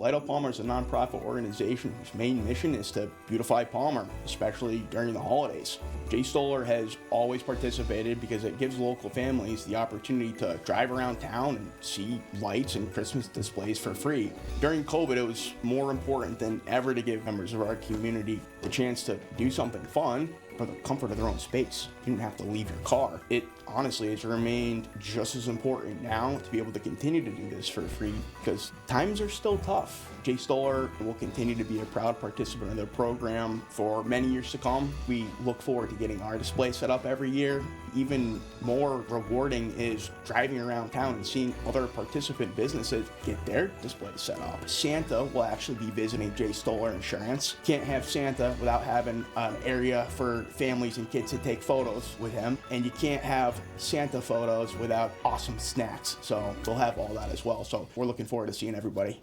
Vital Palmer is a nonprofit organization whose main mission is to beautify Palmer, especially during the holidays. Stolar has always participated because it gives local families the opportunity to drive around town and see lights and Christmas displays for free. During COVID, it was more important than ever to give members of our community the chance to do something fun for the comfort of their own space. You don't have to leave your car. It honestly has remained just as important now to be able to continue to do this for free because times are still tough. Stolar will continue to be a proud participant of the program for many years to come. We look forward to getting our display set up every year. Even more rewarding is driving around town and seeing other participant businesses get their displays set up. Santa will actually be visiting Stolar Insurance. Can't have Santa without having an area for families and kids to take photos with him, and you can't have Santa photos without awesome snacks. So we'll have all that as well. So we're looking forward to seeing everybody.